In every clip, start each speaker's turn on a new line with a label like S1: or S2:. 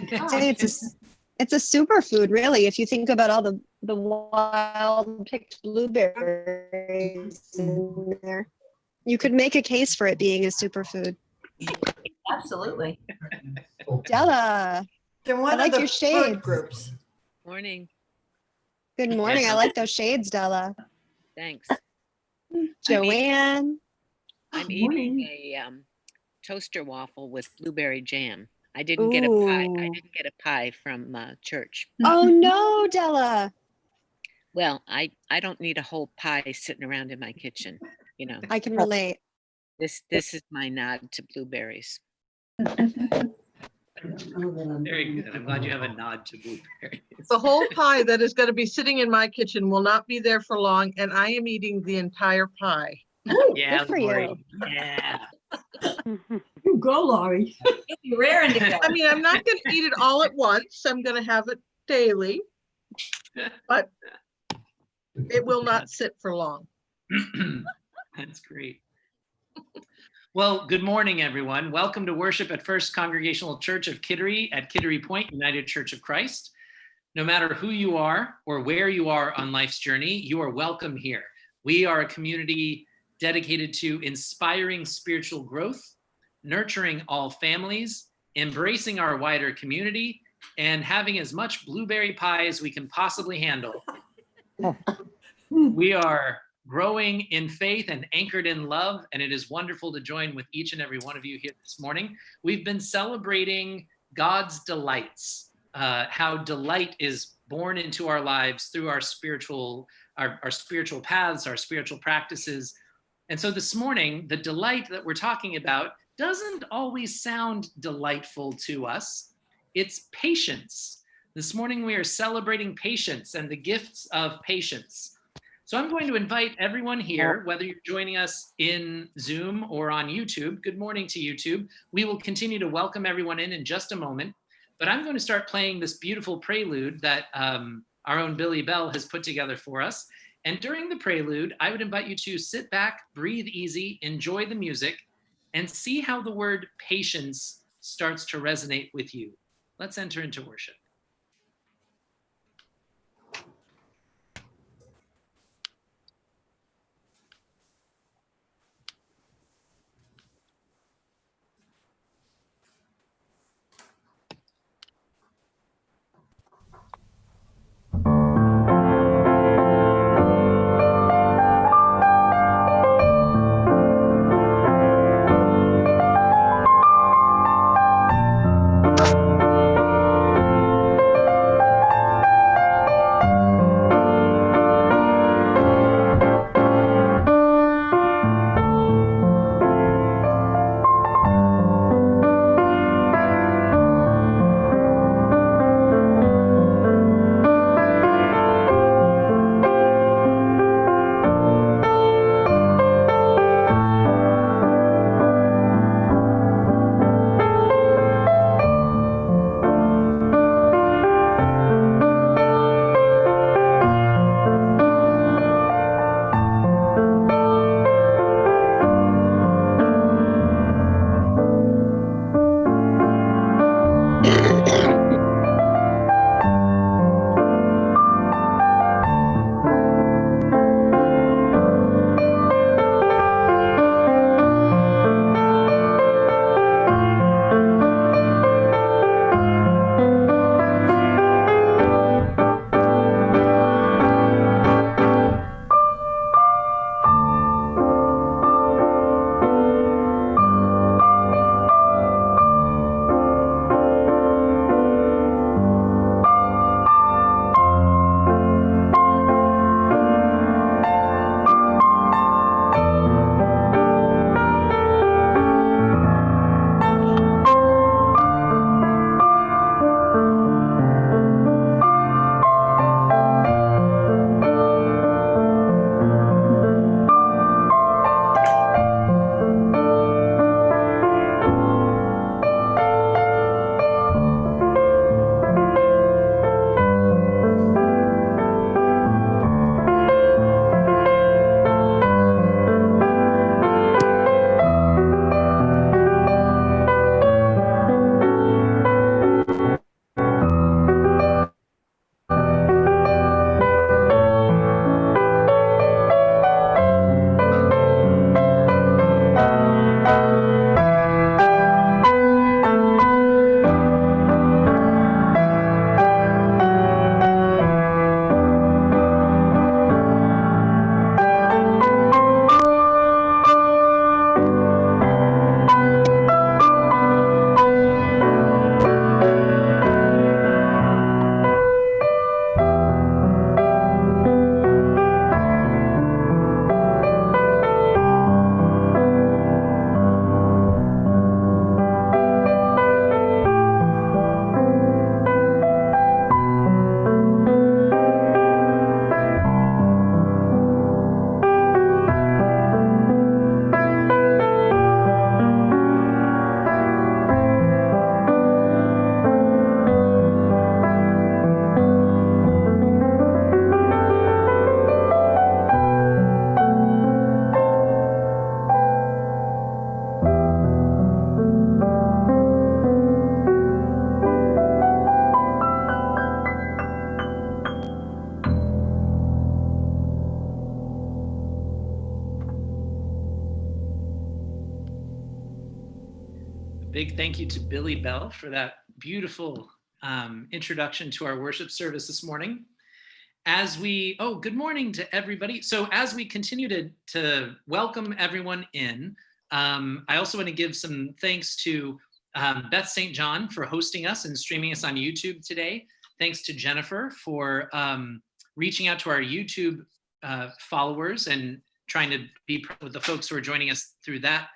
S1: Hey, it's a superfood, really. If you think about all the wild picked blueberries in there, you could make a case for it being a superfood.
S2: Absolutely.
S1: Della,
S2: They're one
S1: I like
S2: of the
S1: your
S2: food
S1: shades.
S2: groups.
S3: Morning.
S1: Good morning. I like those shades, Della.
S3: Thanks.
S1: Joanne.
S3: I'm
S2: Morning.
S3: eating a toaster waffle with blueberry jam. I didn't get a pie. I
S1: Ooh.
S3: didn't get a pie from church.
S1: Oh no, Della.
S3: Well, I don't need a whole pie sitting around in my kitchen. You know,
S1: I can relate.
S3: this is my nod to blueberries.
S4: Very good. I'm glad you have a nod to blueberries.
S5: The whole pie that is going to be sitting in my kitchen will not be there for long, and I am eating the entire pie.
S4: Yeah,
S1: Good for
S4: Lori.
S1: you.
S4: Yeah.
S6: You go, Laurie.
S2: It'll be raring to go.
S5: I mean, I'm not going to eat it all at once. I'm going to have it daily, but it will not sit for long.
S4: That's great. Well, good morning, everyone. Welcome to worship at First Congregational Church of Kittery at Kittery Point United Church of Christ. No matter who you are or where you are on life's journey, you are welcome here. We are a community dedicated to inspiring spiritual growth, nurturing all families, embracing our wider community, and having as much blueberry pie as we can possibly handle. We are growing in faith and anchored in love, and it is wonderful to join with each and every one of you here this morning. We've been celebrating God's delights, how delight is born into our lives through our spiritual paths, our spiritual practices. And so this morning, the delight that we're talking about doesn't always sound delightful to us. It's patience. This morning, we are celebrating patience and the gifts of patience. So I'm going to invite everyone here, whether you're joining us in Zoom or on YouTube. Good morning to YouTube. We will continue to welcome everyone in just a moment, but I'm going to start playing this beautiful prelude that our own Billy Bell has put together for us. And during the prelude, I would invite you to sit back, breathe easy, enjoy the music, and see how the word patience starts to resonate with you. Let's enter into worship. big thank you to Billy Bell for that beautiful introduction to our worship service this morning. Good morning to everybody. So as we continue to welcome everyone in, I also want to give some thanks to Beth St. John for hosting us and streaming us on YouTube today. Thanks to Jennifer for reaching out to our YouTube followers and trying to be with the folks who are joining us through that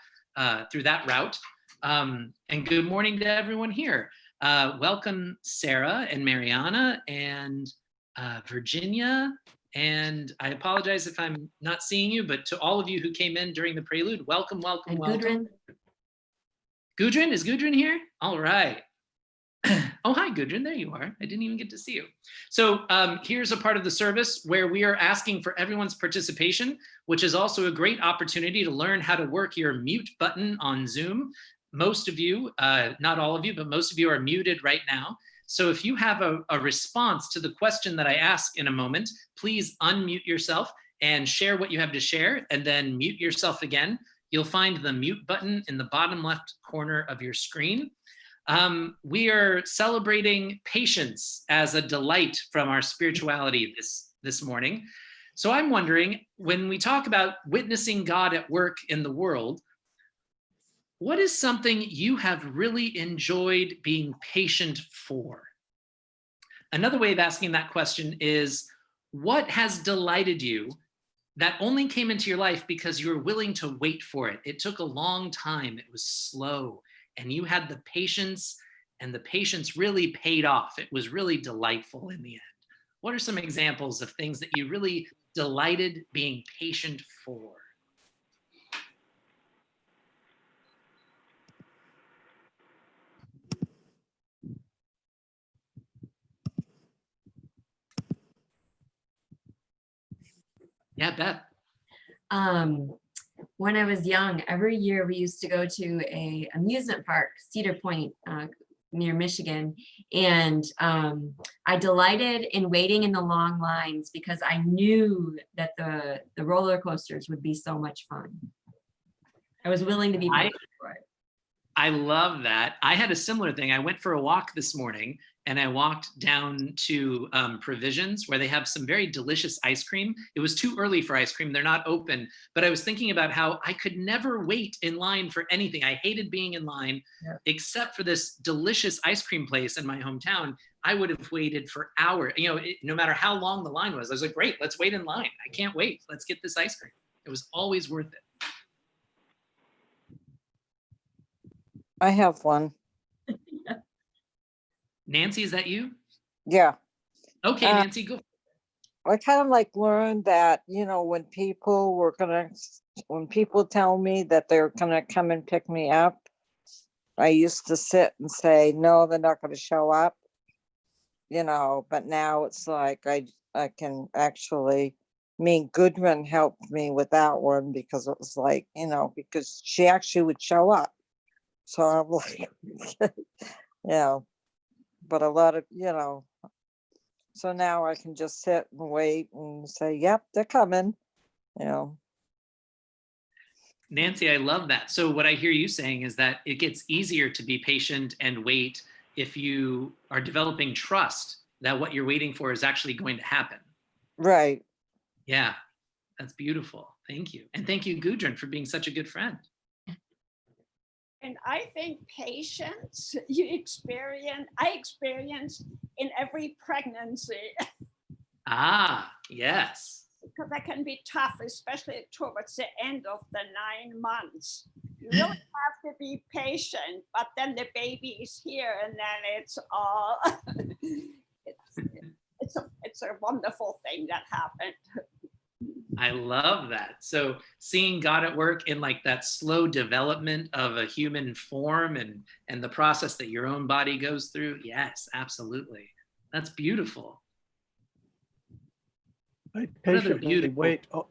S4: route. And good morning to everyone here. Welcome Sarah and Mariana and Virginia. And I apologize if I'm not seeing you, but to all of you who came in during the prelude, welcome, welcome,
S7: And
S4: welcome. Gudrun, is Gudrun here? All right. Oh, hi, Gudrun, there you are. I didn't even get to see you. So here's a part of the service where we are asking for everyone's participation, which is also a great opportunity to learn how to work your mute button on Zoom. Most of you, not all of you, but most of you are muted right now. So if you have a response to the question that I ask in a moment, please unmute yourself and share what you have to share, and then mute yourself again. You'll find the mute button in the bottom left corner of your screen. We are celebrating patience as a delight from our spirituality this morning. So I'm wondering, when we talk about witnessing God at work in the world, what is something you have really enjoyed being patient for? Another way of asking that question is, what has delighted you that only came into your life because you were willing to wait for it? It took a long time, it was slow, and you had the patience, and the patience really paid off. It was really delightful in the end. What are some examples of things that you really delighted being patient for? Yeah, Beth.
S7: When I was young, every year we used to go to a amusement park, Cedar Point, near Michigan, and I delighted in waiting in the long lines because I knew that the roller coasters would be so much fun. I was willing to be patient for it.
S4: I love that. I had a similar thing. I went for a walk this morning and I walked down to Provisions where they have some very delicious ice cream. It was too early for ice cream. They're not open, but I was thinking about how I could never wait in line for anything. I hated being in line, except for this delicious ice cream place in my hometown. I would have waited for hours, no matter how long the line was. I was like, great, let's wait in line. I can't wait. Let's get this ice cream. It was always worth it.
S8: I have one.
S4: Nancy, is that you?
S8: Yeah.
S4: Okay, Nancy, go.
S8: I kind of learned that, when people tell me that they're gonna come and pick me up, I used to sit and say, no, they're not gonna show up, but now it's like I can actually, Goodman helped me with that one because it was because she actually would show up. So I'm like, but a lot of, so now I can just sit and wait and say, yep, they're coming,
S4: Nancy, I love that. So what I hear you saying is that it gets easier to be patient and wait if you are developing trust that what you're waiting for is actually going to happen.
S8: Right.
S4: Yeah, that's beautiful. Thank you. And thank you, Gudrun, for being such a good friend.
S6: And I think patience I experienced in every pregnancy.
S4: Ah, yes.
S6: Because that can be tough, especially towards the end of the 9 months. You really have to be patient, but then the baby is here and then it's all, it's a wonderful thing that happened.
S4: I love that. So seeing God at work in that slow development of a human form and the process that your own body goes through. Yes, absolutely. That's beautiful.
S9: I patiently wait. Oh,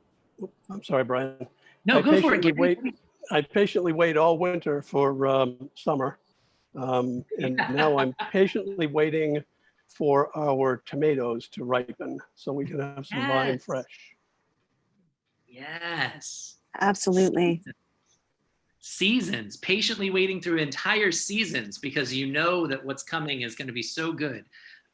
S9: I'm sorry, Brian.
S4: No, go for it.
S9: I patiently wait all winter for summer. And now I'm patiently waiting for our tomatoes to ripen so we can have some vine fresh.
S4: Yes.
S1: Absolutely.
S4: Seasons, patiently waiting through entire seasons because you know that what's coming is going to be so good.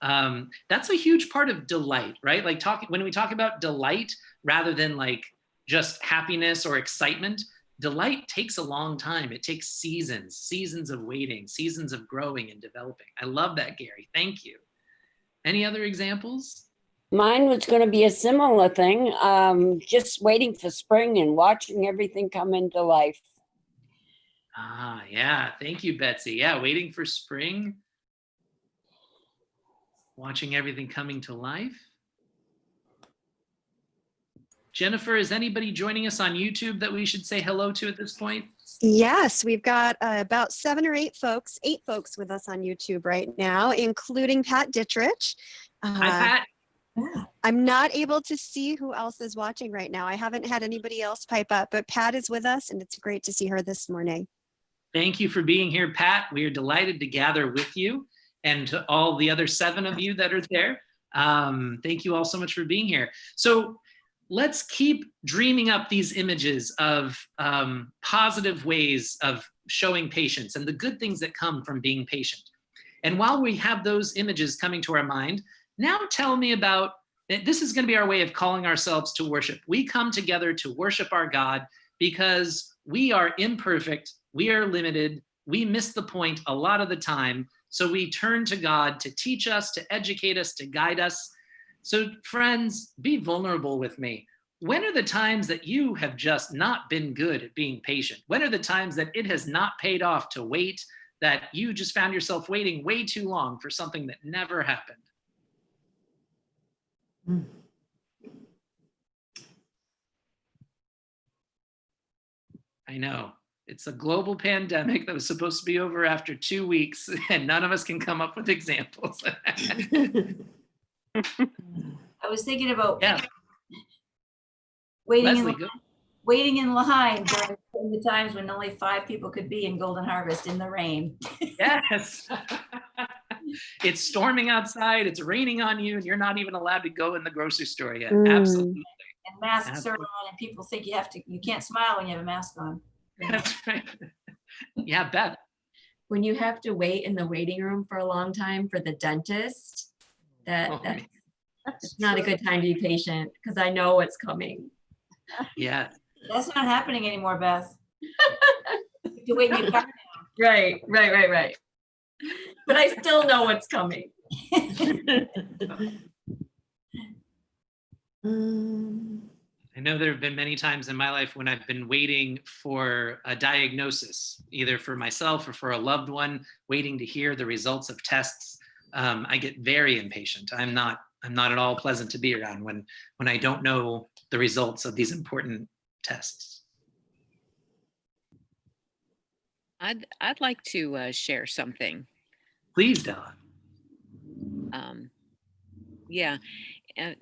S4: That's a huge part of delight, right? Like when we talk about delight, rather than like just happiness or excitement, delight takes a long time. It takes seasons of waiting, seasons of growing and developing. I love that, Gary. Thank you. Any other examples?
S10: Mine was going to be a similar thing, just waiting for spring and watching everything come into life.
S4: Ah, yeah. Thank you, Betsy. Yeah, waiting for spring, watching everything coming to life. Jennifer, is anybody joining us on YouTube that we should say hello to at this point?
S1: Yes, we've got about 7 or 8 folks with us on YouTube right now, including Pat Dittrich.
S4: Hi, Pat.
S1: I'm not able to see who else is watching right now. I haven't had anybody else pipe up, but Pat is with us, and it's great to see her this morning.
S4: Thank you for being here, Pat. We are delighted to gather with you and to all the other 7 of you that are there. Thank you all so much for being here. So let's keep dreaming up these images of positive ways of showing patience and the good things that come from being patient. And while we have those images coming to our mind, now tell me about, this is going to be our way of calling ourselves to worship. We come together to worship our God because we are imperfect, we are limited, we miss the point a lot of the time. So we turn to God to teach us, to educate us, to guide us. So friends, be vulnerable with me. When are the times that you have just not been good at being patient? When are the times that it has not paid off to wait, that you just found yourself waiting way too long for something that never happened? I know. It's a global pandemic that was supposed to be over after 2 weeks, and none of us can come up with examples.
S2: I was thinking about
S4: Yeah.
S2: waiting
S4: Leslie,
S2: in
S4: go.
S2: waiting in line during the times when only 5 people could be in Golden Harvest in the rain.
S4: Yes. It's storming outside, it's raining on you, and you're not even allowed to go in the grocery store yet. Absolutely.
S2: And masks are on, and people think you can't smile when you have a mask on.
S4: That's right. Yeah, Beth.
S7: When you have to wait in the waiting room for a long time for the dentist, that's not a good time to be patient because I know what's coming.
S4: Yeah.
S2: That's not happening anymore, Beth. You wait in your car now.
S7: Right. But I still know what's coming.
S4: I know there have been many times in my life when I've been waiting for a diagnosis, either for myself or for a loved one, waiting to hear the results of tests. I get very impatient. I'm not at all pleasant to be around when I don't know the results of these important tests.
S3: I'd like to share something.
S4: Please, Della.
S3: Yeah, and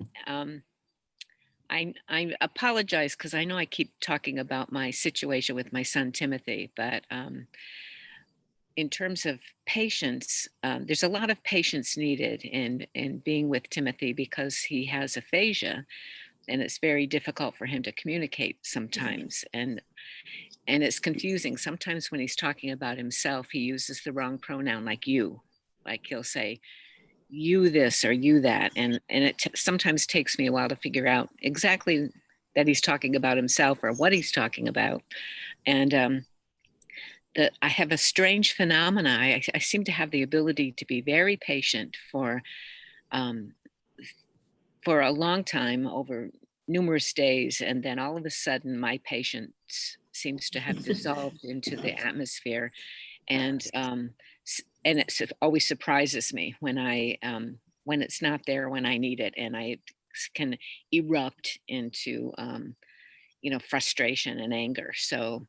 S3: I apologize because I know I keep talking about my situation with my son Timothy, but in terms of patience, there's a lot of patience needed in being with Timothy because he has aphasia, and it's very difficult for him to communicate sometimes, and it's confusing. Sometimes when he's talking about himself, he uses the wrong pronoun, like you, like he'll say you this or you that, and it sometimes takes me a while to figure out exactly that he's talking about himself or what he's talking about. And I have a strange phenomena. I seem to have the ability to be very patient for a long time, over numerous days, and then all of a sudden my patience seems to have dissolved into the atmosphere, and it always surprises me when it's not there when I need it, and I can erupt into frustration and anger. So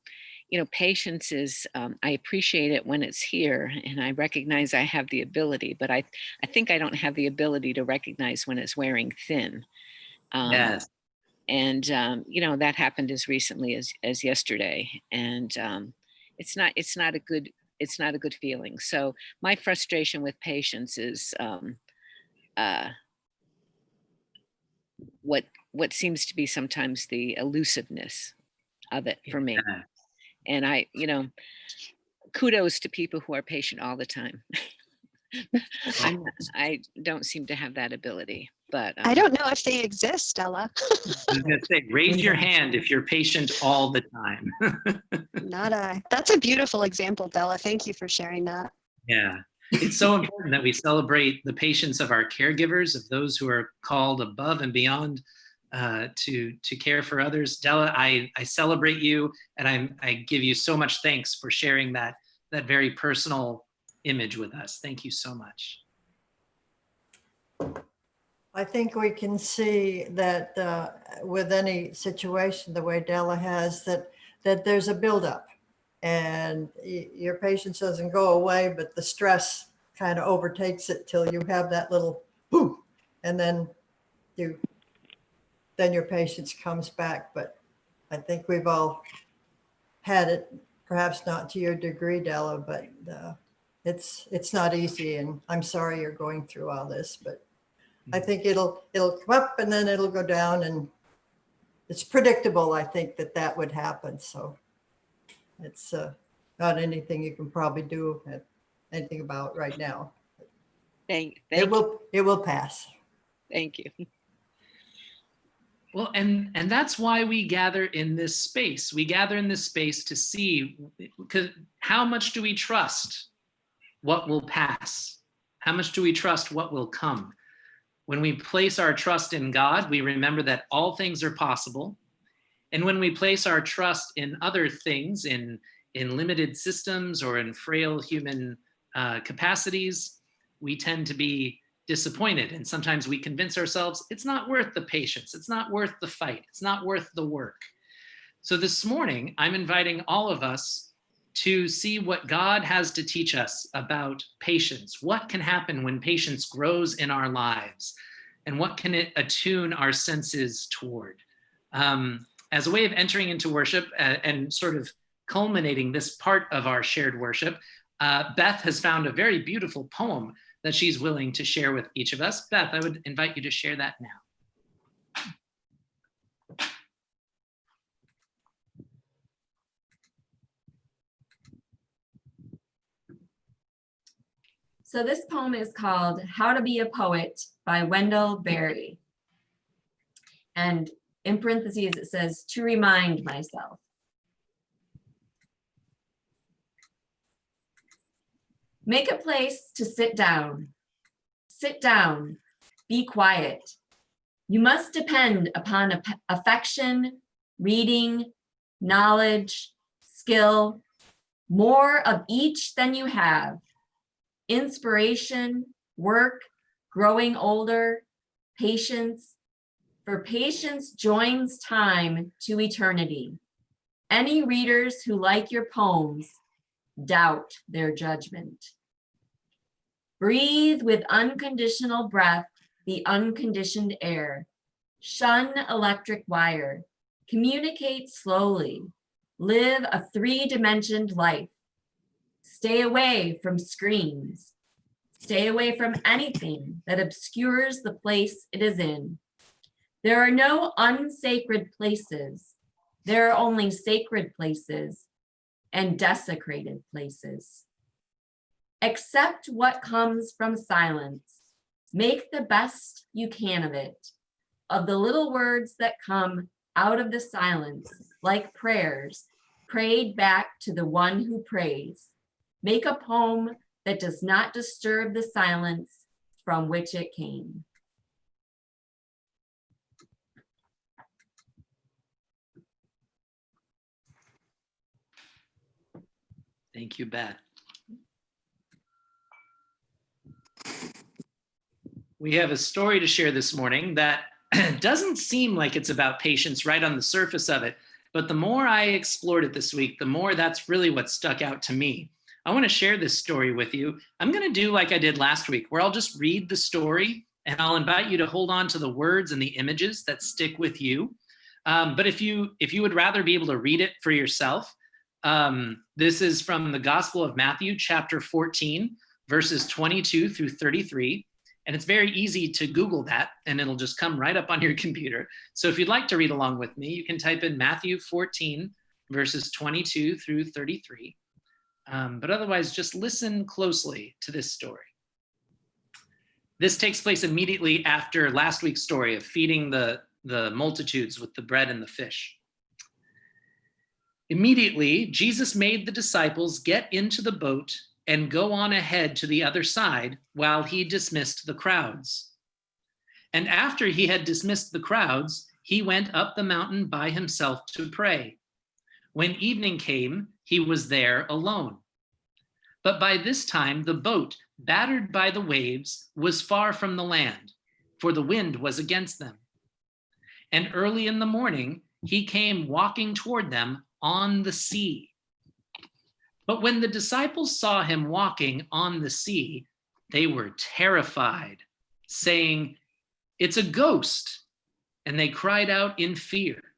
S3: patience is, I appreciate it when it's here, and I recognize I have the ability, but I think I don't have the ability to recognize when it's wearing thin.
S4: Yes.
S3: And that happened as recently as yesterday, and it's not a good feeling. So my frustration with patience is what seems to be sometimes the elusiveness of it for me. And kudos to people who are patient all the time. I don't seem to have that ability, but
S1: I don't know if they exist, Stella.
S4: I was gonna say, raise your hand if you're patient all the time.
S1: That's a beautiful example, Della. Thank you for sharing that.
S4: Yeah, it's so important that we celebrate the patience of our caregivers, of those who are called above and beyond to care for others. Della, I celebrate you, and I give you so much thanks for sharing that very personal image with us. Thank you so much.
S11: I think we can see that with any situation, the way Della has, that there's a buildup, and your patience doesn't go away, but the stress kind of overtakes it till you have that little boom, and then your patience comes back. But I think we've all had it, perhaps not to your degree, Della, but it's not easy, and I'm sorry you're going through all this, but I think it'll come up and then it'll go down, and it's predictable. I think that would happen. So it's not anything you can probably do anything about right now. It will pass.
S3: Thank you.
S4: Well, and that's why we gather in this space. We gather in this space to see, because how much do we trust what will pass? How much do we trust what will come? When we place our trust in God, we remember that all things are possible. And when we place our trust in other things, in limited systems or in frail human capacities, we tend to be disappointed. And sometimes we convince ourselves it's not worth the patience, it's not worth the fight, it's not worth the work. So this morning, I'm inviting all of us to see what God has to teach us about patience. What can happen when patience grows in our lives? And what can it attune our senses toward? As a way of entering into worship and sort of culminating this part of our shared worship, Beth has found a very beautiful poem that she's willing to share with each of us. Beth, I would invite you to share that now.
S7: So this poem is called How to Be a Poet by Wendell Berry. And in parentheses, it says, to remind myself. Make a place to sit down. Sit down, be quiet. You must depend upon affection, reading, knowledge, skill, more of each than you have. Inspiration, work, growing older, patience. For patience joins time to eternity. Any readers who like your poems doubt their judgment. Breathe with unconditional breath the unconditioned air. Shun electric wire. Communicate slowly. Live a three-dimensioned life. Stay away from screens. Stay away from anything that obscures the place it is in. There are no unsacred places. There are only sacred places and desecrated places. Accept what comes from silence. Make the best you can of it, of the little words that come out of the silence, like prayers, prayed back to the one who prays. Make a poem that does not disturb the silence from which it came.
S4: Thank you, Beth. We have a story to share this morning that doesn't seem like it's about patience right on the surface of it, but the more I explored it this week, the more that's really what stuck out to me. I want to share this story with you. I'm going to do like I did last week, where I'll just read the story and I'll invite you to hold on to the words and the images that stick with you. But if you would rather be able to read it for yourself, this is from the Gospel of Matthew, chapter 14, verses 22 through 33. And it's very easy to Google that, and it'll just come right up on your computer. So if you'd like to read along with me, you can type in Matthew 14, verses 22 through 33. But otherwise, just listen closely to this story. This takes place immediately after last week's story of feeding the multitudes with the bread and the fish. Immediately, Jesus made the disciples get into the boat and go on ahead to the other side while he dismissed the crowds. And after he had dismissed the crowds, he went up the mountain by himself to pray. When evening came, he was there alone. But by this time, the boat, battered by the waves, was far from the land, for the wind was against them. And early in the morning, he came walking toward them on the sea. But when the disciples saw him walking on the sea, they were terrified, saying, "It's a ghost," and they cried out in fear.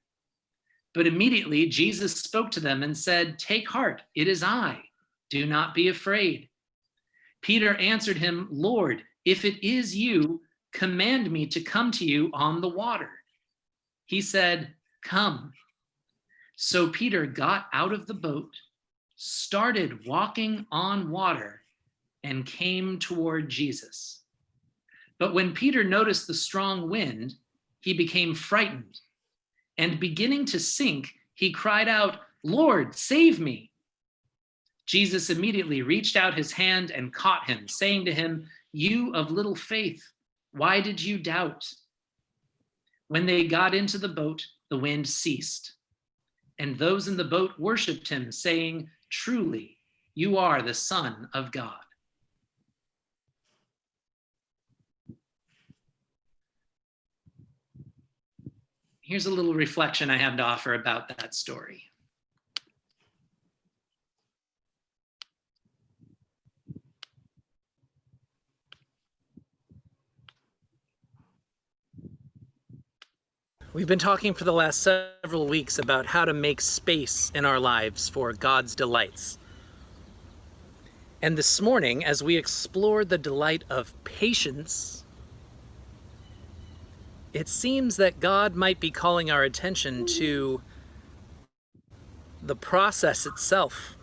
S4: But immediately Jesus spoke to them and said, "Take heart, it is I. Do not be afraid." Peter answered him, "Lord, if it is you, command me to come to you on the water." He said, "Come." So Peter got out of the boat, started walking on water, and came toward Jesus. But when Peter noticed the strong wind, he became frightened, and beginning to sink, he cried out, "Lord, save me." Jesus immediately reached out his hand and caught him, saying to him, "You of little faith, why did you doubt?" When they got into the boat, the wind ceased, and those in the boat worshiped him, saying, "Truly, you are the Son of God." Here's a little reflection I have to offer about that story. We've been talking for the last several weeks about how to make space in our lives for God's delights. And this morning, as we explore the delight of patience, it seems that God might be calling our attention to the process itself,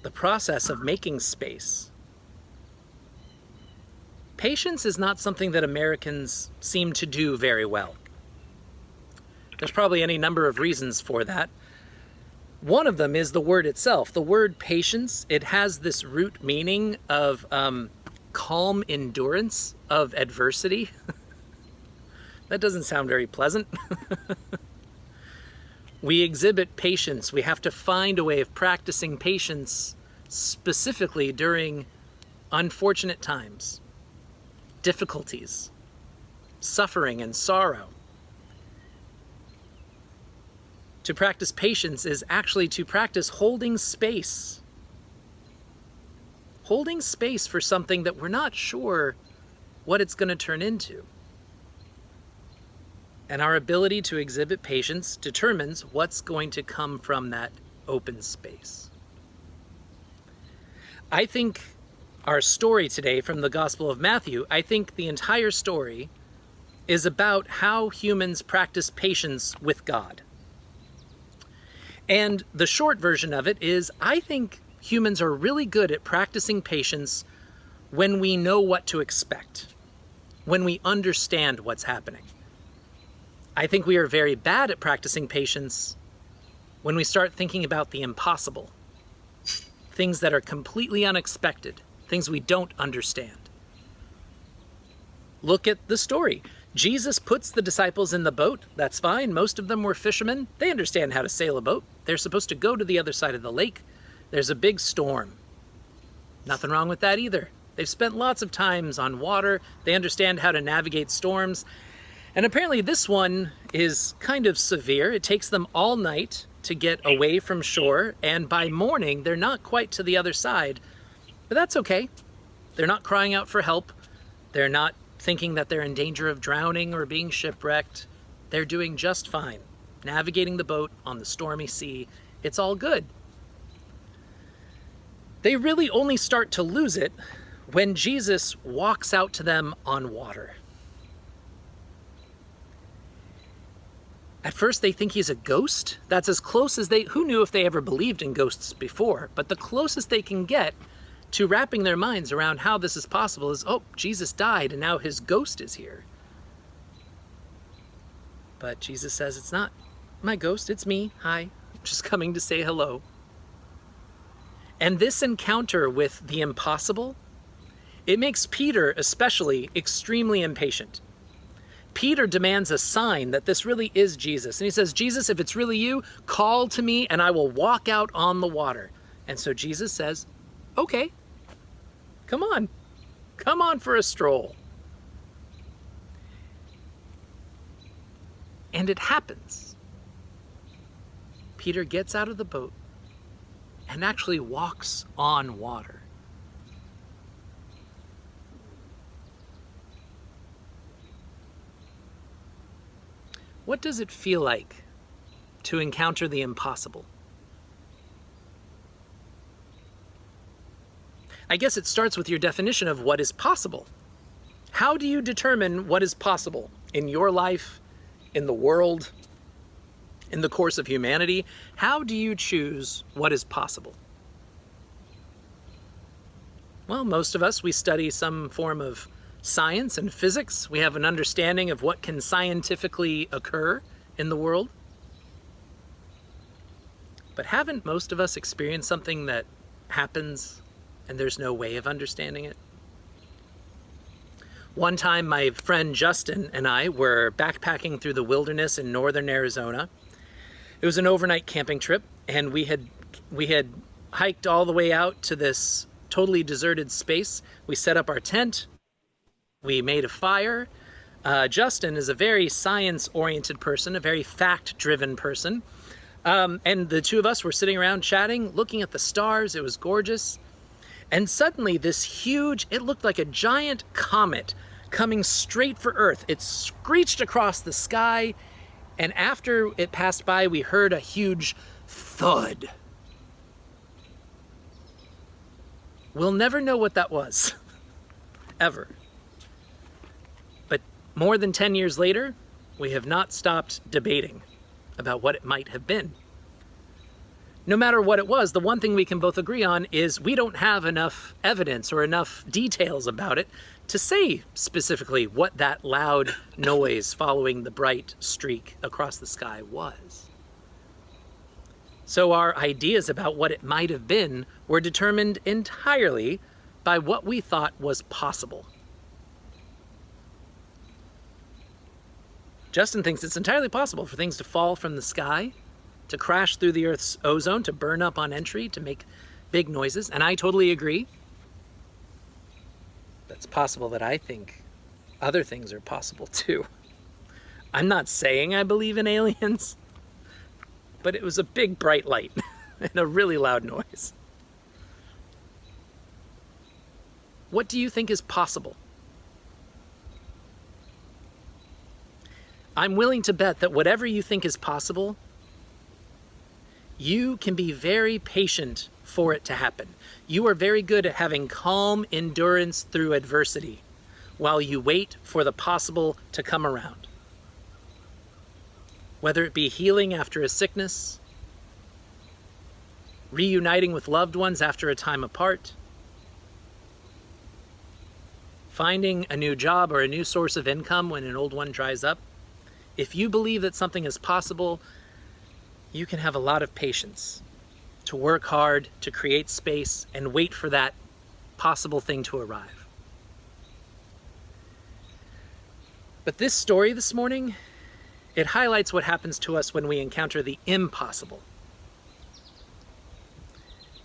S4: the process of making space. Patience is not something that Americans seem to do very well. There's probably any number of reasons for that. One of them is the word itself. The word patience, it has this root meaning of calm endurance of adversity. That doesn't sound very pleasant. We exhibit patience. We have to find a way of practicing patience specifically during unfortunate times, difficulties, suffering, and sorrow. To practice patience is actually to practice holding space. Holding space for something that we're not sure what it's going to turn into. And our ability to exhibit patience determines what's going to come from that open space. I think our story today from the Gospel of Matthew, I think the entire story is about how humans practice patience with God. And the short version of it is, I think humans are really good at practicing patience when we know what to expect, when we understand what's happening. I think we are very bad at practicing patience when we start thinking about the impossible, things that are completely unexpected, things we don't understand. Look at the story. Jesus puts the disciples in the boat. That's fine. Most of them were fishermen. They understand how to sail a boat. They're supposed to go to the other side of the lake. There's a big storm. Nothing wrong with that either. They've spent lots of times on water. They understand how to navigate storms. And apparently this one is kind of severe. It takes them all night to get away from shore. And by morning, they're not quite to the other side. But that's okay. They're not crying out for help. They're not thinking that they're in danger of drowning or being shipwrecked. They're doing just fine, navigating the boat on the stormy sea. It's all good. They really only start to lose it when Jesus walks out to them on water. At first they think he's a ghost. That's as close as who knew if they ever believed in ghosts before, but the closest they can get to wrapping their minds around how this is possible is, oh, Jesus died and now his ghost is here. But Jesus says, it's not my ghost, it's me. Hi, I'm just coming to say hello. And this encounter with the impossible, it makes Peter especially extremely impatient. Peter demands a sign that this really is Jesus. And he says, Jesus, if it's really you, call to me and I will walk out on the water. And so Jesus says, okay, come on for a stroll. And it happens. Peter gets out of the boat and actually walks on water. What does it feel like to encounter the impossible? I guess it starts with your definition of what is possible. How do you determine what is possible in your life, in the world, in the course of humanity? How do you choose what is possible? Well, most of us, we study some form of science and physics. We have an understanding of what can scientifically occur in the world. But haven't most of us experienced something that happens and there's no way of understanding it? One time, my friend Justin and I were backpacking through the wilderness in northern Arizona. It was an overnight camping trip, and we had hiked all the way out to this totally deserted space. We set up our tent. We made a fire. Justin is a very science-oriented person, a very fact-driven person. And the two of us were sitting around chatting, looking at the stars. It was gorgeous. And suddenly this huge, it looked like a giant comet coming straight for Earth. It screeched across the sky. And after it passed by, we heard a huge thud. We'll never know what that was, ever. But more than 10 years later, we have not stopped debating about what it might have been. No matter what it was, the one thing we can both agree on is we don't have enough evidence or enough details about it to say specifically what that loud noise following the bright streak across the sky was. So our ideas about what it might have been were determined entirely by what we thought was possible. Justin thinks it's entirely possible for things to fall from the sky, to crash through the Earth's ozone, to burn up on entry, to make big noises, and I totally agree. It's possible that I think other things are possible too. I'm not saying I believe in aliens, but it was a big bright light and a really loud noise. What do you think is possible? I'm willing to bet that whatever you think is possible, you can be very patient for it to happen. You are very good at having calm endurance through adversity while you wait for the possible to come around. Whether it be healing after a sickness, reuniting with loved ones after a time apart, finding a new job or a new source of income when an old one dries up. If you believe that something is possible, you can have a lot of patience to work hard, to create space, and wait for that possible thing to arrive. But this story this morning, it highlights what happens to us when we encounter the impossible.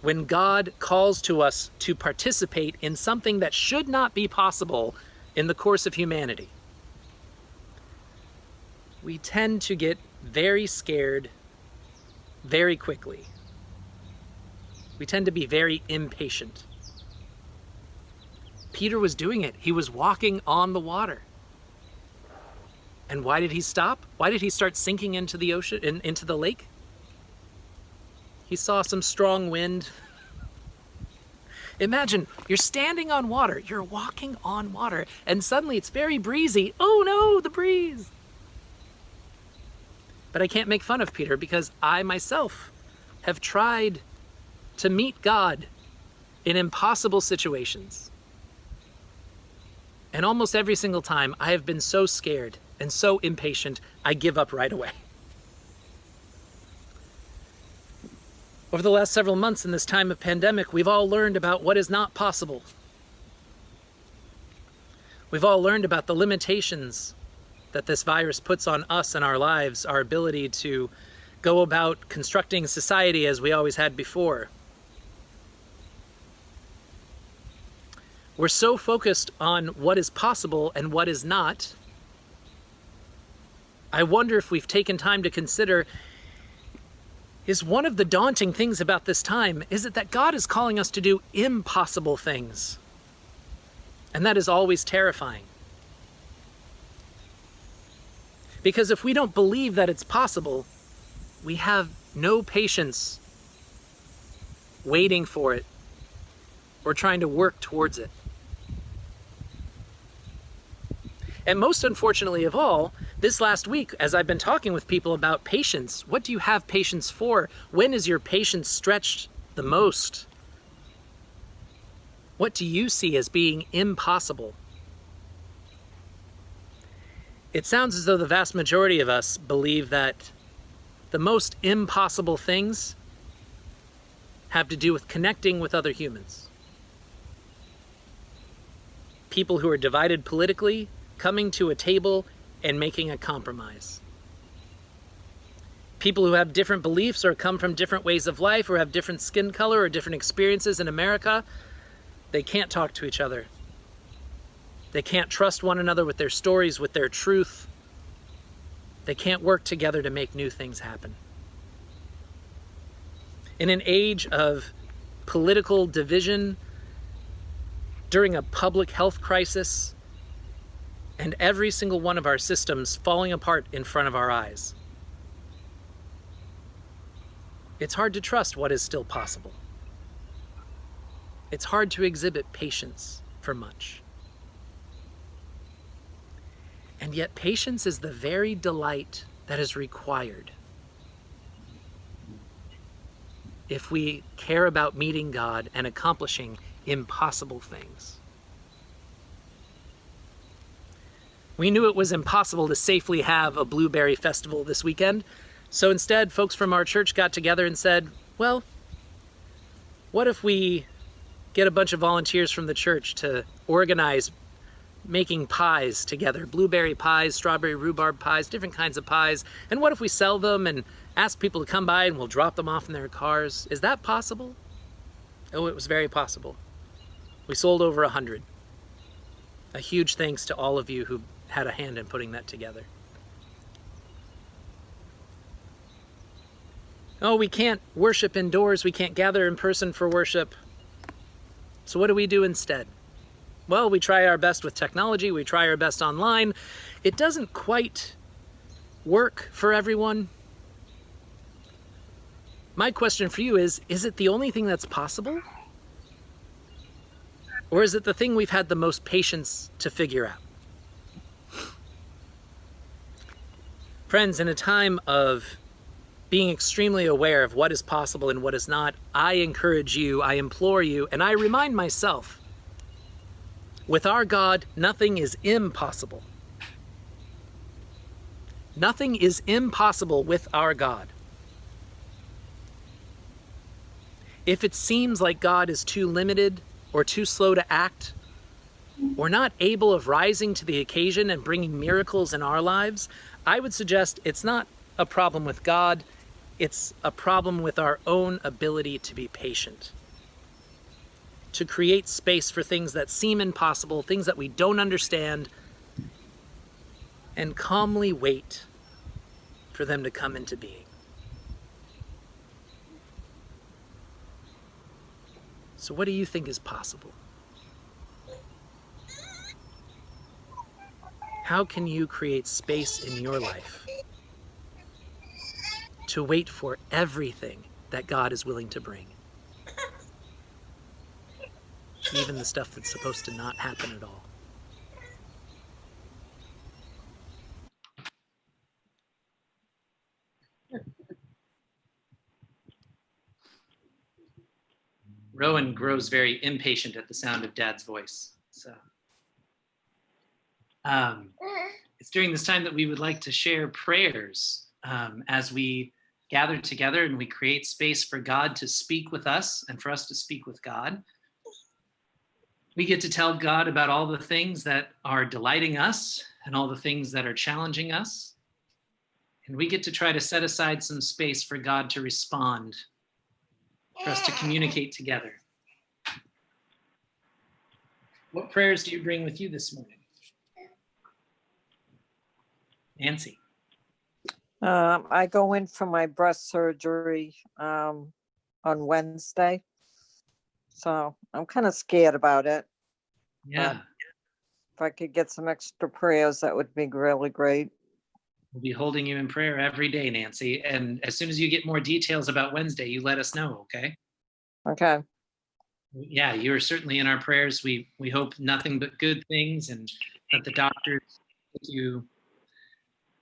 S4: When God calls to us to participate in something that should not be possible in the course of humanity, we tend to get very scared very quickly. We tend to be very impatient. Peter was doing it. He was walking on the water. And why did he stop? Why did he start sinking into the ocean, into the lake? He saw some strong wind. Imagine, you're standing on water, you're walking on water, and suddenly it's very breezy. Oh no, the breeze. But I can't make fun of Peter because I myself have tried to meet God in impossible situations. And almost every single time I have been so scared and so impatient, I give up right away. Over the last several months in this time of pandemic, we've all learned about what is not possible. We've all learned about the limitations that this virus puts on us and our lives, our ability to go about constructing society as we always had before. We're so focused on what is possible and what is not. I wonder if we've taken time to consider, is one of the daunting things about this time, is it that God is calling us to do impossible things? And that is always terrifying. Because if we don't believe that it's possible, we have no patience waiting for it or trying to work towards it. And most unfortunately of all, this last week, as I've been talking with people about patience, what do you have patience for? When is your patience stretched the most? What do you see as being impossible? It sounds as though the vast majority of us believe that the most impossible things have to do with connecting with other humans. People who are divided politically, coming to a table and making a compromise. People who have different beliefs or come from different ways of life or have different skin color or different experiences in America, they can't talk to each other. They can't trust one another with their stories, with their truth. They can't work together to make new things happen. In an age of political division, during a public health crisis, and every single one of our systems falling apart in front of our eyes, it's hard to trust what is still possible. It's hard to exhibit patience for much. And yet patience is the very delight that is required if we care about meeting God and accomplishing impossible things. We knew it was impossible to safely have a blueberry festival this weekend, so instead folks from our church got together and said, well, what if we get a bunch of volunteers from the church to organize making pies together, blueberry pies, strawberry rhubarb pies, different kinds of pies, and what if we sell them and ask people to come by and we'll drop them off in their cars? Is that possible? Oh, it was very possible. We sold over 100. A huge thanks to all of you who had a hand in putting that together. Oh, we can't worship indoors. We can't gather in person for worship. So what do we do instead? Well, we try our best with technology. We try our best online. It doesn't quite work for everyone. My question for you is it the only thing that's possible? Or is it the thing we've had the most patience to figure out? Friends, in a time of being extremely aware of what is possible and what is not, I encourage you, I implore you, and I remind myself, with our God, nothing is impossible. Nothing is impossible with our God. If it seems like God is too limited or too slow to act, or not able of rising to the occasion and bringing miracles in our lives, I would suggest it's not a problem with God, it's a problem with our own ability to be patient, to create space for things that seem impossible, things that we don't understand, and calmly wait for them to come into being. So what do you think is possible? How can you create space in your life to wait for everything that God is willing to bring? Even the stuff that's supposed to not happen at all. Rowan grows very impatient at the sound of Dad's voice. So it's during this time that we would like to share prayers as we gather together and we create space for God to speak with us and for us to speak with God. We get to tell God about all the things that are delighting us and all the things that are challenging us. And we get to try to set aside some space for God to respond, for us to communicate together. What prayers do you bring with you this morning? Nancy.
S8: I go in for my breast surgery on Wednesday. So I'm kind of scared about it.
S4: Yeah.
S8: If I could get some extra prayers, that would be really great.
S4: We'll be holding you in prayer every day, Nancy. And as soon as you get more details about Wednesday, you let us know, okay?
S8: Okay.
S4: Yeah, you're certainly in our prayers. We hope nothing but good things and that the doctors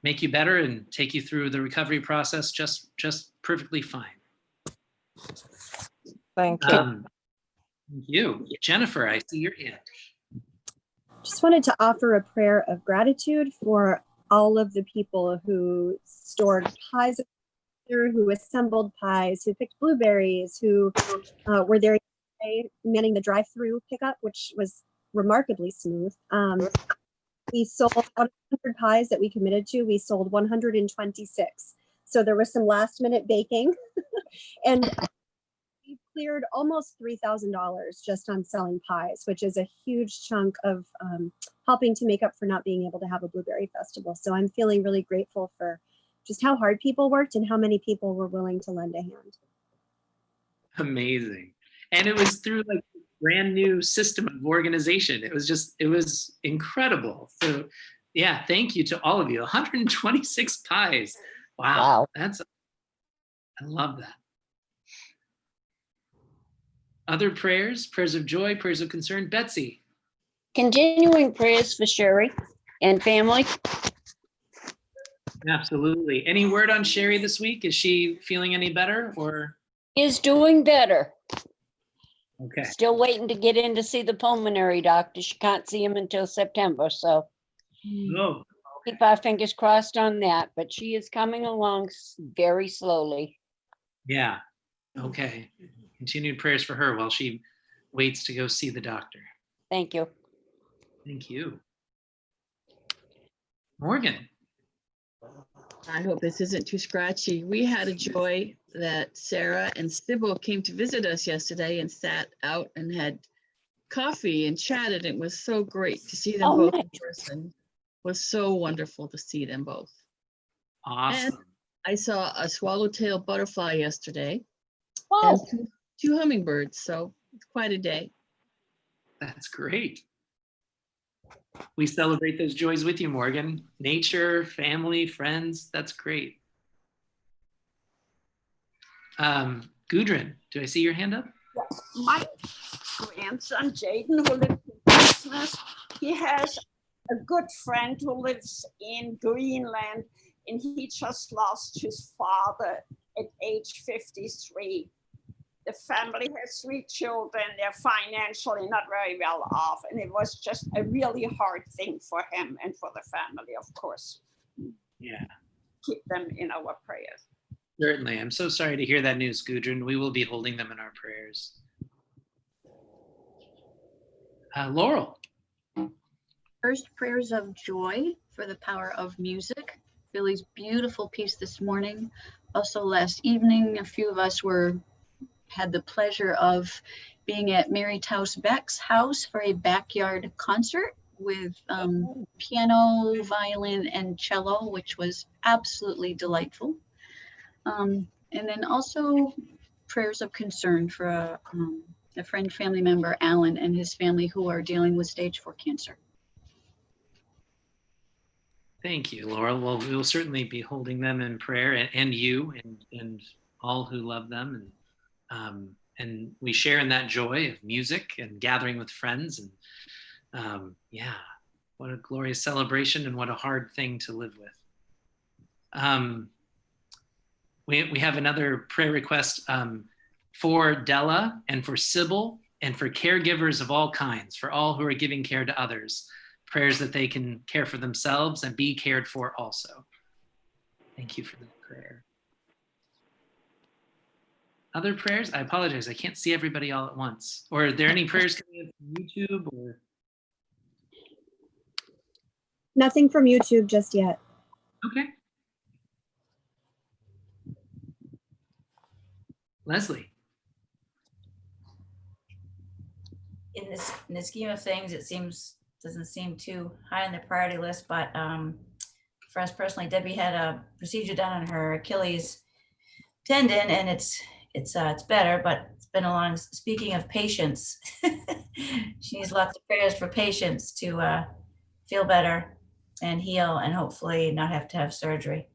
S4: make you better and take you through the recovery process just perfectly fine.
S8: Thank you.
S4: Thank you. Jennifer, I see your hand.
S12: Just wanted to offer a prayer of gratitude for all of the people who stored pies, who assembled pies, who picked blueberries, who were there manning the drive-through pickup, which was remarkably smooth. We sold out of 100 pies that we committed to. We sold 126. So there was some last-minute baking, and we cleared almost $3,000 just on selling pies, which is a huge chunk of helping to make up for not being able to have a blueberry festival. So I'm feeling really grateful for just how hard people worked and how many people were willing to lend a hand.
S4: Amazing. And it was through like a brand new system of organization. It was incredible. So yeah, thank you to all of you. 126 pies. Wow. I love that. Other prayers of joy, prayers of concern. Betsy.
S10: Continuing prayers for Sherry and family.
S4: Absolutely. Any word on Sherry this week? Is she feeling any better or?
S10: Is doing better.
S4: Okay.
S10: Still waiting to get in to see the pulmonary doctor. She can't see him until September, so
S4: Oh.
S10: keep our fingers crossed on that. But she is coming along very slowly.
S4: Yeah. Okay. Continued prayers for her while she waits to go see the doctor.
S10: Thank you.
S4: Thank you. Morgan.
S13: I hope this isn't too scratchy. We had a joy that Sarah and Sybil came to visit us yesterday and sat out and had coffee and chatted. It was so great to see them both in person. It was so wonderful to see them both.
S4: Awesome.
S13: And I saw a swallowtail butterfly yesterday.
S10: Oh.
S13: And two hummingbirds, so it's quite a day.
S4: That's great. We celebrate those joys with you, Morgan. Nature, family, friends, that's great. Gudrun, do I see your hand up?
S6: Yes, my grandson, Jaden, who lives in Christmas, he has a good friend who lives in Greenland, and he just lost his father at age 53. The family has 3 children. They're financially not very well off. And it was just a really hard thing for him and for the family, of course.
S4: Yeah.
S6: Keep them in our prayers.
S4: Certainly. I'm so sorry to hear that news, Gudrun. We will be holding them in our prayers. Laurel.
S14: First, prayers of joy for the power of music. Billy's beautiful piece this morning. Also last evening, a few of us had the pleasure of being at Mary Taus Beck's house for a backyard concert with piano, violin, and cello, which was absolutely delightful. And then also prayers of concern for a friend, family member, Alan, and his family who are dealing with stage 4 cancer.
S4: Thank you, Laurel. Well, we will certainly be holding them in prayer, and you and all who love them. And we share in that joy of music and gathering with friends. And yeah, what a glorious celebration and what a hard thing to live with. We have another prayer request for Della and for Sybil and for caregivers of all kinds, for all who are giving care to others, prayers that they can care for themselves and be cared for also. Thank you for that prayer. Other prayers? I apologize, I can't see everybody all at once. Or are there any prayers coming in from YouTube? Or
S12: Nothing from YouTube just yet.
S4: okay. Leslie.
S2: In the scheme of things, it doesn't seem too high on the priority list, but for us personally, Debbie had a procedure done on her Achilles tendon, and it's better, but it's been a long. Speaking of patience, she needs lots of prayers for patience to feel better and heal, and hopefully not have to have surgery.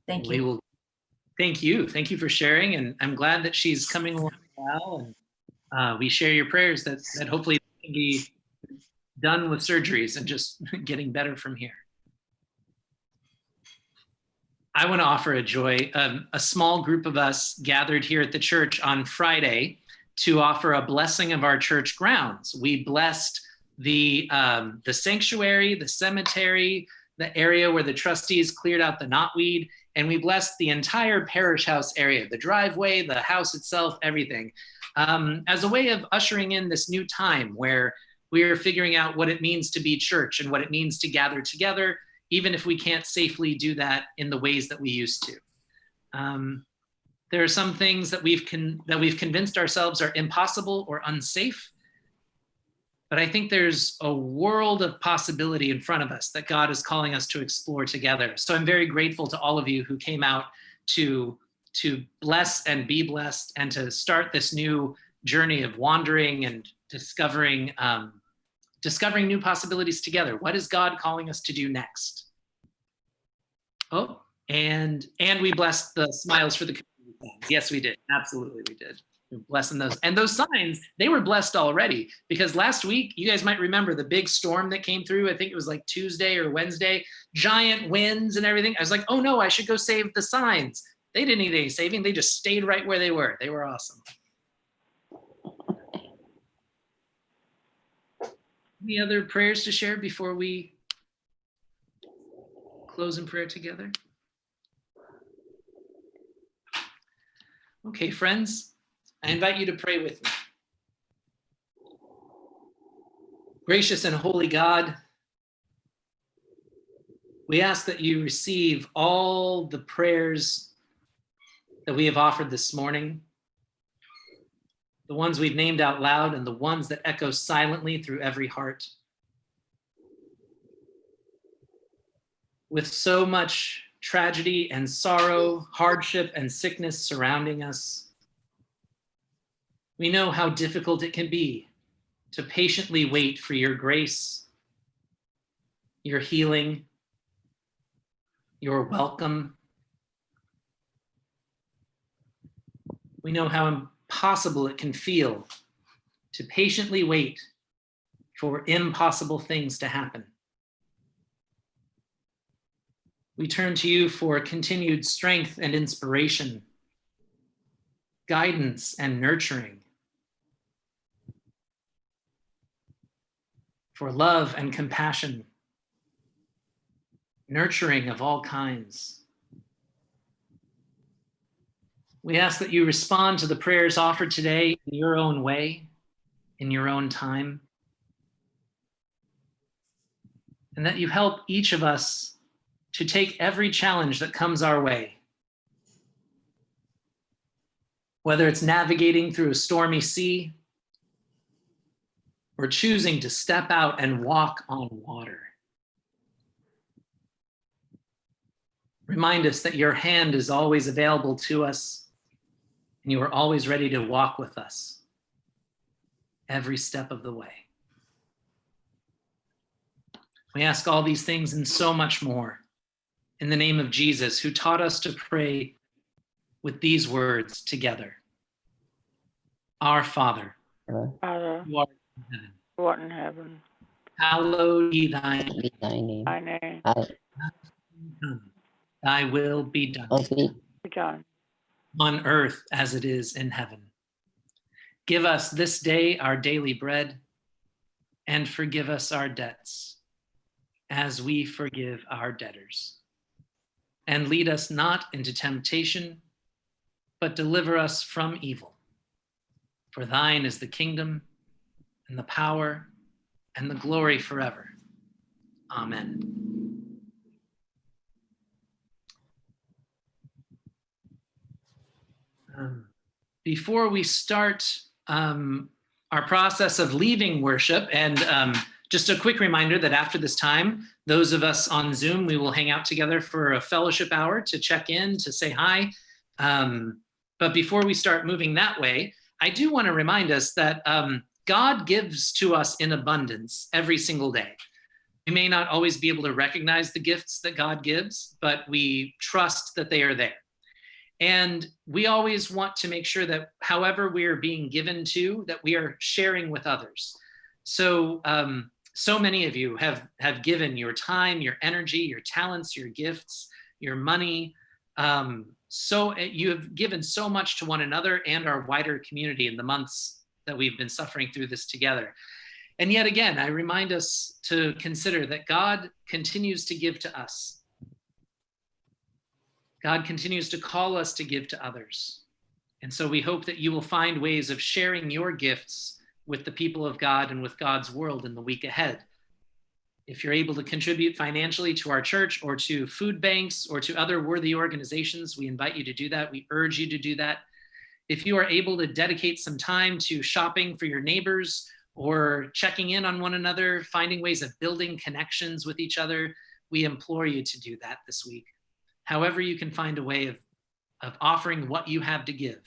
S2: Thank you.
S4: Thank you. Thank you for sharing, and I'm glad that she's coming along well. And we share your prayers that hopefully can be done with surgeries and just getting better from here. I want to offer a joy. A small group of us gathered here at the church on Friday to offer a blessing of our church grounds. We blessed the sanctuary, the cemetery, the area where the trustees cleared out the knotweed, and we blessed the entire parish house area, the driveway, the house itself, everything, as a way of ushering in this new time where we are figuring out what it means to be church and what it means to gather together, even if we can't safely do that in the ways that we used to. There are some things that we've convinced ourselves are impossible or unsafe, but I think there's a world of possibility in front of us that God is calling us to explore together. So I'm very grateful to all of you who came out to bless and be blessed and to start this new journey of wandering and discovering new possibilities together. What is God calling us to do next? Oh, and we blessed the smiles for the community. Yes, we did. Absolutely, we did. Blessing those. And those signs, they were blessed already, because last week, you guys might remember the big storm that came through. I think it was like Tuesday or Wednesday, giant winds and everything. I was like, oh no, I should go save the signs. They didn't need any saving. They just stayed right where they were. They were awesome. Any other prayers to share before we close in prayer together? Okay, friends. I invite you to pray with me. Gracious and holy God, we ask that you receive all the prayers that we have offered this morning, the ones we've named out loud and the ones that echo silently through every heart. With so much tragedy and sorrow, hardship and sickness surrounding us, we know how difficult it can be to patiently wait for your grace, your healing, your welcome. We know how impossible it can feel to patiently wait for impossible things to happen. We turn to you for continued strength and inspiration, guidance and nurturing, for love and compassion, nurturing of all kinds. We ask that you respond to the prayers offered today in your own way, in your own time, and that you help each of us to take every challenge that comes our way, whether it's navigating through a stormy sea or choosing to step out and walk on water. Remind us that your hand is always available to us and you are always ready to walk with us every step of the way. We ask all these things and so much more in the name of Jesus, who taught us to pray with these words together. Our Father,
S15: Father,
S4: who art in heaven,
S15: who art in heaven,
S4: hallowed be thy name.
S15: be thy name. Thy name
S4: Thy will be done.
S15: be done
S4: on earth as it is in heaven. Give us this day our daily bread, and forgive us our debts, as we forgive our debtors. And lead us not into temptation, but deliver us from evil. For thine is the kingdom, and the power, and the glory forever. Amen. Before we start our process of leaving worship, and just a quick reminder that after this time, those of us on Zoom, we will hang out together for a fellowship hour to check in, to say hi. But before we start moving that way, I do want to remind us that God gives to us in abundance every single day. We may not always be able to recognize the gifts that God gives, but we trust that they are there. And we always want to make sure that however we are being given to, that we are sharing with others. So, so many of you have given your time, your energy, your talents, your gifts, your money. So you have given so much to one another and our wider community in the months that we've been suffering through this together. And yet again, I remind us to consider that God continues to give to us. God continues to call us to give to others. And so we hope that you will find ways of sharing your gifts with the people of God and with God's world in the week ahead. If you're able to contribute financially to our church or to food banks or to other worthy organizations, we invite you to do that. We urge you to do that. If you are able to dedicate some time to shopping for your neighbors or checking in on one another, finding ways of building connections with each other, we implore you to do that this week. However you can find a way of offering what you have to give,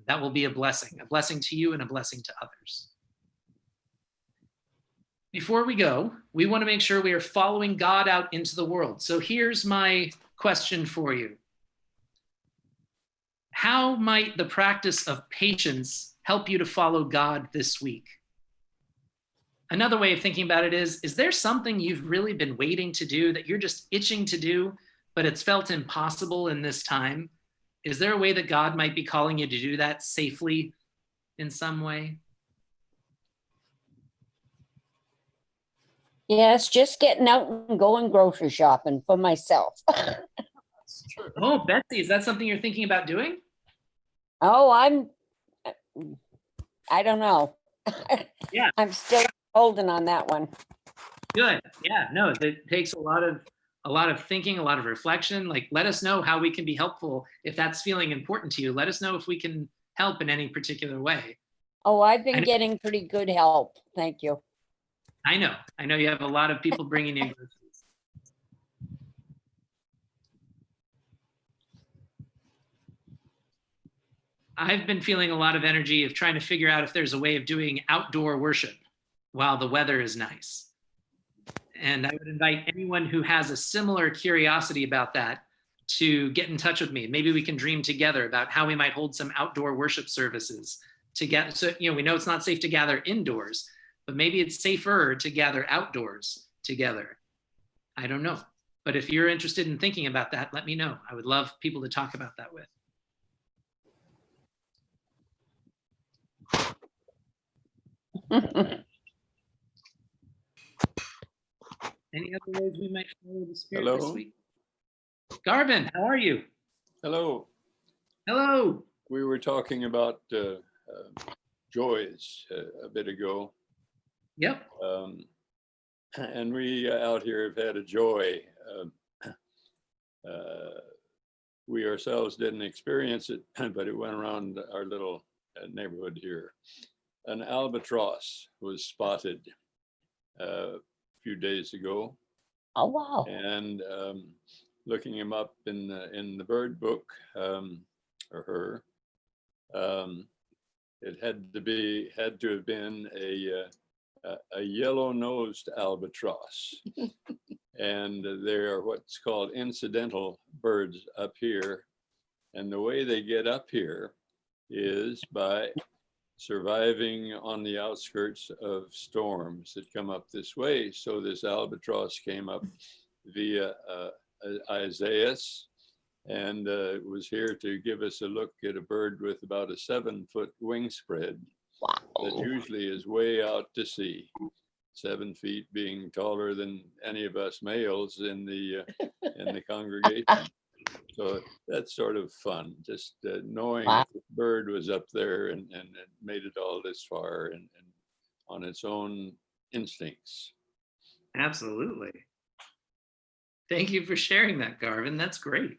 S4: that will be a blessing to you and a blessing to others. Before we go, we want to make sure we are following God out into the world. So here's my question for you. How might the practice of patience help you to follow God this week? Another way of thinking about it is there something you've really been waiting to do that you're just itching to do, but it's felt impossible in this time? Is there a way that God might be calling you to do that safely in some way?
S10: Yes, just getting out and going grocery shopping for myself.
S4: Oh, Betsy, is that something you're thinking about doing?
S10: Oh, I don't know.
S4: Yeah.
S10: I'm still holding on that one.
S4: Good. Yeah, no, it takes a lot of thinking, a lot of reflection. Like, let us know how we can be helpful. If that's feeling important to you, let us know if we can help in any particular way.
S10: Oh, I've been getting pretty good help. Thank you.
S4: I know you have a lot of people bringing in groceries. I've been feeling a lot of energy of trying to figure out if there's a way of doing outdoor worship while the weather is nice. And I would invite anyone who has a similar curiosity about that to get in touch with me. Maybe we can dream together about how we might hold some outdoor worship services together. So, we know it's not safe to gather indoors, but maybe it's safer to gather outdoors together. I don't know. But if you're interested in thinking about that, let me know. I would love people to talk about that with. Any other ways we might follow the Spirit this week? Garvin, how are you?
S16: Hello.
S4: Hello.
S16: We were talking about joys a bit ago.
S4: Yep.
S16: And we out here have had a joy. We ourselves didn't experience it, but it went around our little neighborhood here. An albatross was spotted a few days ago.
S10: Oh, wow.
S16: And looking him up in the bird book, or her, it had to have been a yellow-nosed albatross. And they are what's called incidental birds up here. And the way they get up here is by surviving on the outskirts of storms that come up this way. So this albatross came up via Isaias and was here to give us a look at a bird with about a 7-foot wingspread that usually is way out to sea. 7 feet being taller than any of us males in the congregation. So that's sort of fun, just knowing that the bird was up there and made it all this far and on its own instincts.
S4: Absolutely. Thank you for sharing that, Garvin. That's great.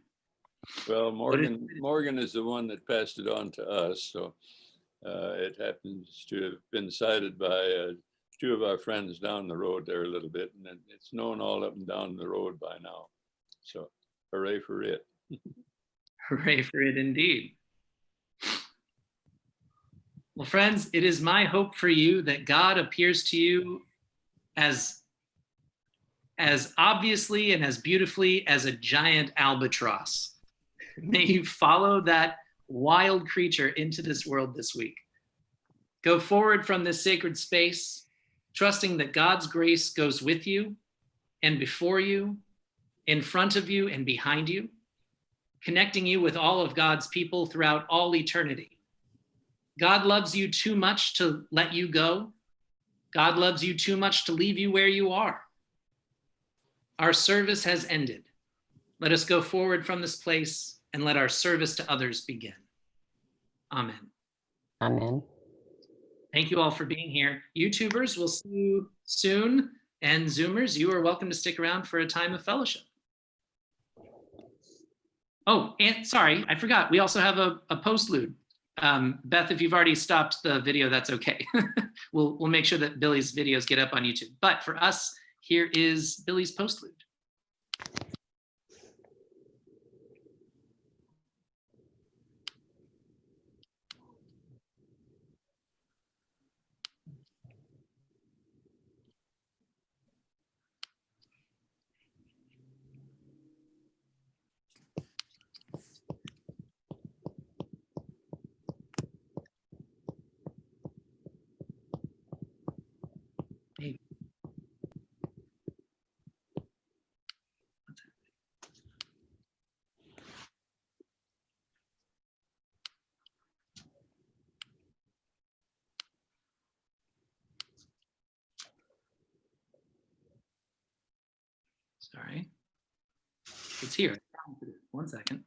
S16: Well, Morgan is the one that passed it on to us. So it happens to have been cited by 2 of our friends down the road there a little bit, and it's known all up and down the road by now. So hooray for it.
S4: Hooray for it indeed. Well, friends, it is my hope for you that God appears to you as obviously and as beautifully as a giant albatross. May you follow that wild creature into this world this week. Go forward from this sacred space, trusting that God's grace goes with you and before you, in front of you and behind you, connecting you with all of God's people throughout all eternity. God loves you too much to let you go. God loves you too much to leave you where you are. Our service has ended. Let us go forward from this place and let our service to others begin. Amen.
S10: Amen.
S4: Thank you all for being here. YouTubers, we'll see you soon. And Zoomers, you are welcome to stick around for a time of fellowship. Oh, and sorry, I forgot. We also have a postlude. Beth, if you've already stopped the video, that's okay. We'll make sure that Billy's videos get up on YouTube. But for us, here is Billy's postlude. Sorry. It's here. 1 second.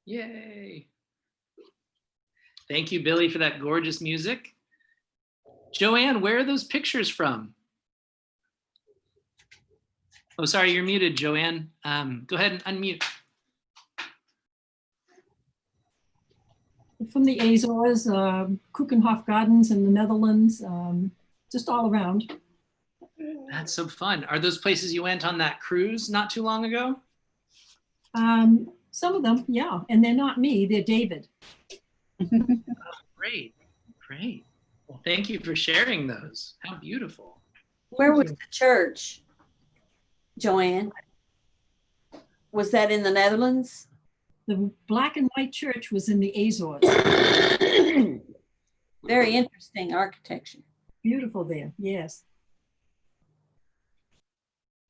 S4: Yay. Thank you, Billy, for that gorgeous music. Joanne, where are those pictures from? Oh, sorry, you're muted, Joanne. Go ahead and unmute.
S17: From the Azores, Keukenhof Gardens in the Netherlands, just all around.
S4: That's so fun. Are those places you went on that cruise not too long ago?
S17: Some of them, yeah, and they're not me, they're David.
S4: Great, great. Well, thank you for sharing those. How beautiful.
S10: Where was the church, Joanne? Was that in the Netherlands?
S17: The black and white church was in the Azores.
S10: Very interesting architecture.
S17: Beautiful there, yes.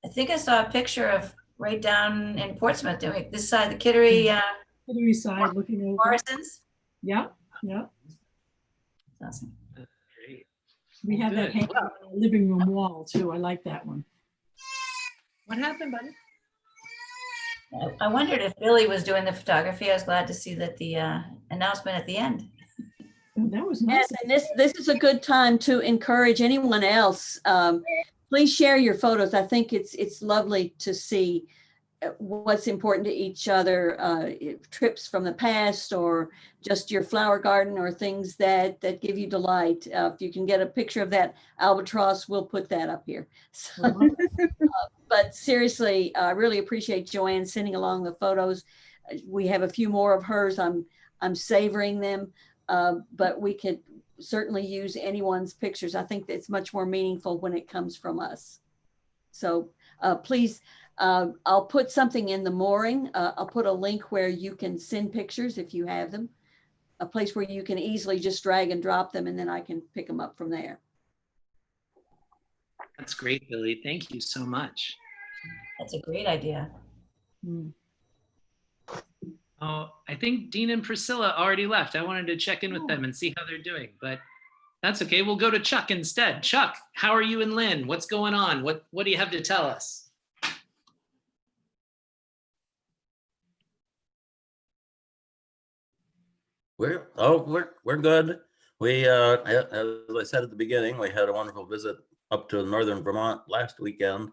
S2: I think I saw a picture of right down in Portsmouth, doing this side, the Kittery.
S17: Kittery side, looking over.
S2: Morrison's.
S17: Yeah, yeah.
S2: Awesome.
S4: Great.
S17: We have that hanging on the living room wall too. I like that one.
S4: What happened, buddy?
S2: I wondered if Billy was doing the photography. I was glad to see that the announcement at the end.
S17: That was nice.
S10: Yes, and this is a good time to encourage anyone else. Please share your photos. I think it's lovely to see what's important to each other, trips from the past or just your flower garden or things that give you delight. If you can get a picture of that albatross, we'll put that up here. So, but seriously, I really appreciate Joanne sending along the photos. We have a few more of hers. I'm savoring them, but we could certainly use anyone's pictures. I think it's much more meaningful when it comes from us. So please, I'll put something in the mooring. I'll put a link where you can send pictures if you have them, a place where you can easily just drag and drop them, and then I can pick them up from there.
S4: That's great, Billy. Thank you so much.
S2: That's a great idea.
S4: Oh, I think Dean and Priscilla already left. I wanted to check in with them and see how they're doing, but that's okay. We'll go to Chuck instead. Chuck, how are you and Lynn? What's going on? What do you have to tell us?
S18: We're good. We as I said at the beginning, we had a wonderful visit up to northern Vermont last weekend,